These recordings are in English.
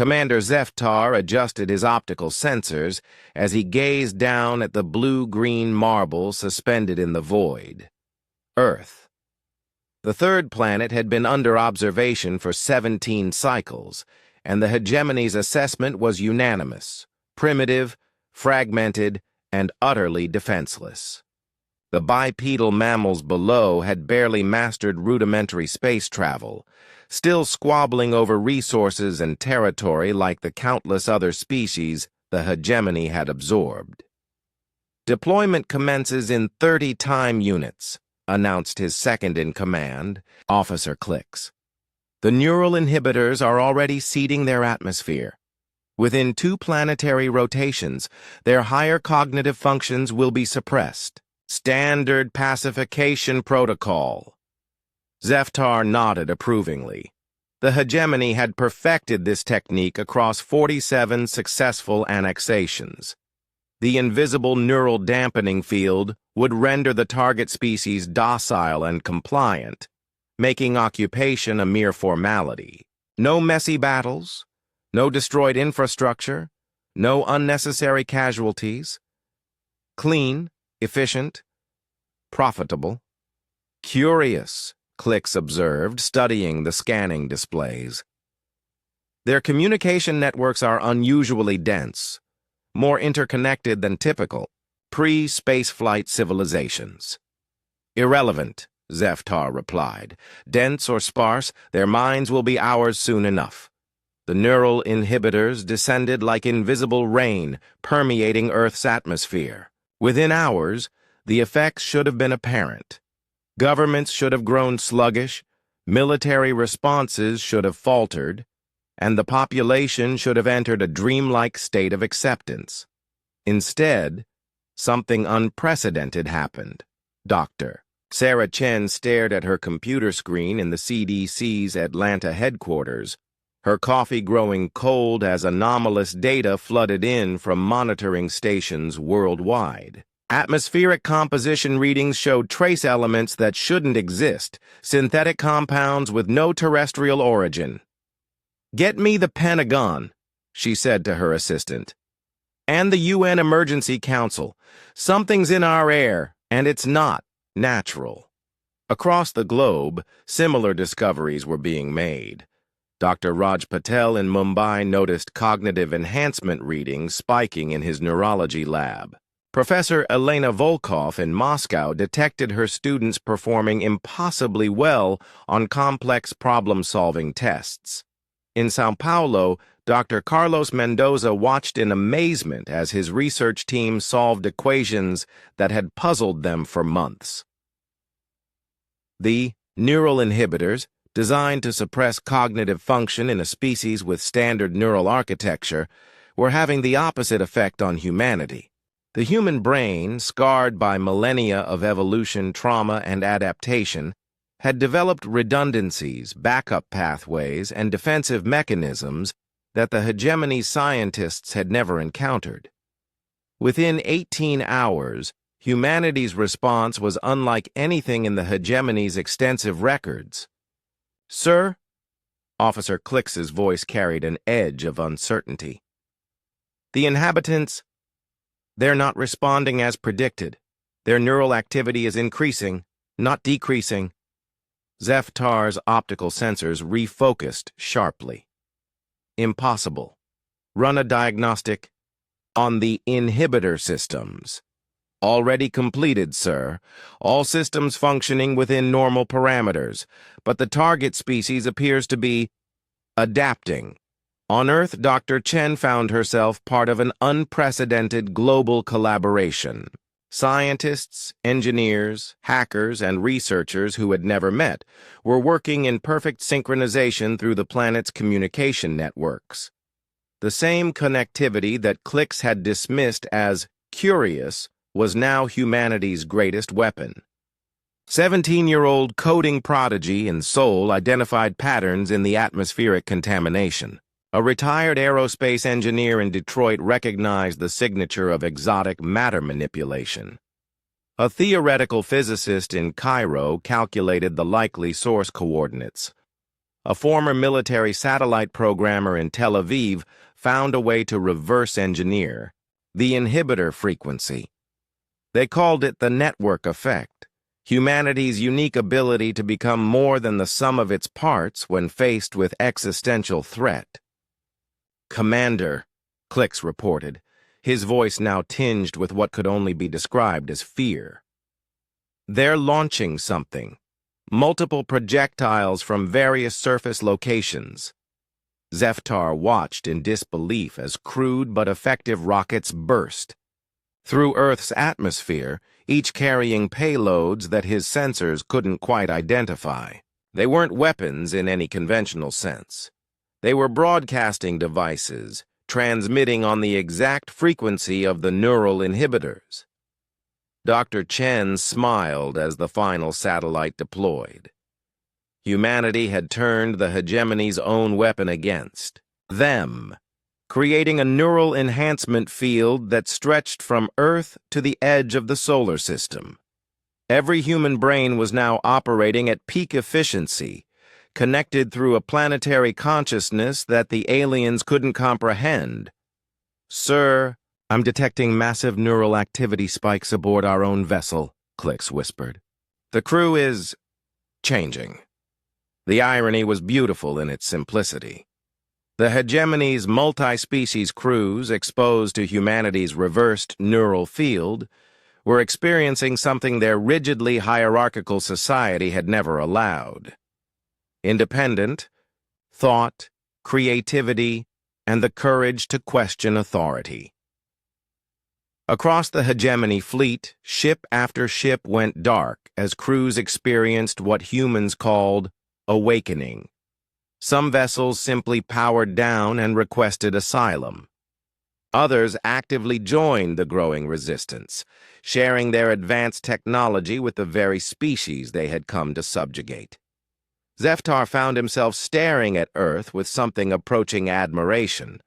Commander Zeftar adjusted his optical sensors as he gazed down at the blue-green marble suspended in the void. Earth. The third planet had been under observation for 17 cycles, and the hegemony's assessment was unanimous: primitive, fragmented, and utterly defenseless. The bipedal mammals below had barely mastered rudimentary space travel, still squabbling over resources and territory like the countless other species the hegemony had absorbed. "Deployment commences in 30 time units," announced his second-in-command, Officer Klix. "The neural inhibitors are already seeding their atmosphere. Within 2 planetary rotations, their higher cognitive functions will be suppressed. Standard pacification protocol." Zeftar nodded approvingly. The hegemony had perfected this technique across 47 successful annexations. The invisible neural dampening field would render the target species docile and compliant, making occupation a mere formality. No messy battles, no destroyed infrastructure, no unnecessary casualties. Clean, efficient, profitable. "Curious," Klix observed, studying the scanning displays. "Their communication networks are unusually dense, more interconnected than typical pre-spaceflight civilizations." "Irrelevant," Zeftar replied. "Dense or sparse, their minds will be ours soon enough." The neural inhibitors descended like invisible rain, permeating Earth's atmosphere. Within hours, the effects should have been apparent. Governments should have grown sluggish, military responses should have faltered, and the population should have entered a dreamlike state of acceptance. Instead, something unprecedented happened. Dr. Sarah Chen stared at her computer screen in the CDC's Atlanta headquarters, her coffee growing cold as anomalous data flooded in from monitoring stations worldwide. Atmospheric composition readings showed trace elements that shouldn't exist, synthetic compounds with no terrestrial origin. "Get me the Pentagon," she said to her assistant. "And the UN Emergency Council. Something's in our air, and it's not natural." Across the globe, similar discoveries were being made. Dr. Raj Patel in Mumbai noticed cognitive enhancement readings spiking in his neurology lab. Professor Elena Volkov in Moscow detected her students performing impossibly well on complex problem-solving tests. In São Paulo, Dr. Carlos Mendoza watched in amazement as his research team solved equations that had puzzled them for months. The neural inhibitors, designed to suppress cognitive function in a species with standard neural architecture, were having the opposite effect on humanity. The human brain, scarred by millennia of evolution, trauma, and adaptation, had developed redundancies, backup pathways, and defensive mechanisms that the hegemony scientists had never encountered. Within 18 hours, humanity's response was unlike anything in the hegemony's extensive records. "Sir?" Officer Klix's voice carried an edge of uncertainty. "The inhabitants, they're not responding as predicted. Their neural activity is increasing, not decreasing." Zeftar's optical sensors refocused sharply. "Impossible. Run a diagnostic on the inhibitor systems." "Already completed, sir. All systems functioning within normal parameters, but the target species appears to be adapting." On Earth, Dr. Chen found herself part of an unprecedented global collaboration. Scientists, engineers, hackers, and researchers who had never met were working in perfect synchronization through the planet's communication networks. The same connectivity that Klix had dismissed as curious was now humanity's greatest weapon. 17-year-old coding prodigy in Seoul identified patterns in the atmospheric contamination. A retired aerospace engineer in Detroit recognized the signature of exotic matter manipulation. A theoretical physicist in Cairo calculated the likely source coordinates. A former military satellite programmer in Tel Aviv found a way to reverse engineer the inhibitor frequency. They called it the network effect, humanity's unique ability to become more than the sum of its parts when faced with existential threat. "Commander," Klix reported, his voice now tinged with what could only be described as fear. "They're launching something. Multiple projectiles from various surface locations." Zeftar watched in disbelief as crude but effective rockets burst through Earth's atmosphere, each carrying payloads that his sensors couldn't quite identify. They weren't weapons in any conventional sense. They were broadcasting devices, transmitting on the exact frequency of the neural inhibitors. Dr. Chen smiled as the final satellite deployed. Humanity had turned the hegemony's own weapon against them, creating a neural enhancement field that stretched from Earth to the edge of the solar system. Every human brain was now operating at peak efficiency, connected through a planetary consciousness that the aliens couldn't comprehend. "Sir, I'm detecting massive neural activity spikes aboard our own vessel," Klix whispered. "The crew is changing." The irony was beautiful in its simplicity. The hegemony's multi-species crews, exposed to humanity's reversed neural field, were experiencing something their rigidly hierarchical society had never allowed. Independent, thought, creativity, and the courage to question authority. Across the hegemony fleet, ship after ship went dark as crews experienced what humans called awakening. Some vessels simply powered down and requested asylum. Others actively joined the growing resistance, sharing their advanced technology with the very species they had come to subjugate. Zeftar found himself staring at Earth with something approaching admiration.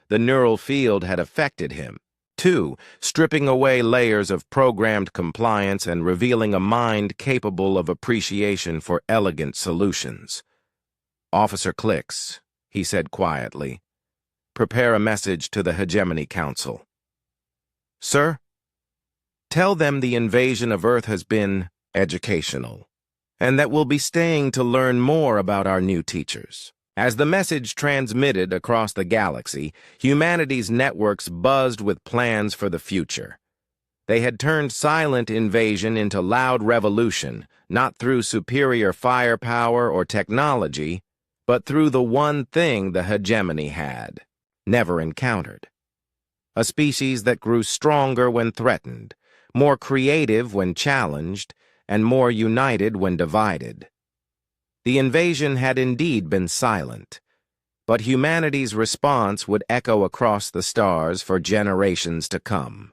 The neural field had affected him, too, stripping away layers of programmed compliance and revealing a mind capable of appreciation for elegant solutions. "Officer Klix," he said quietly, "prepare a message to the Hegemony Council." "Sir?" "Tell them the invasion of Earth has been educational, and that we'll be staying to learn more about our new teachers." As the message transmitted across the galaxy, humanity's networks buzzed with plans for the future. They had turned silent invasion into loud revolution, not through superior firepower or technology, but through the one thing the hegemony had never encountered. A species that grew stronger when threatened, more creative when challenged, and more united when divided. The invasion had indeed been silent, but humanity's response would echo across the stars for generations to come.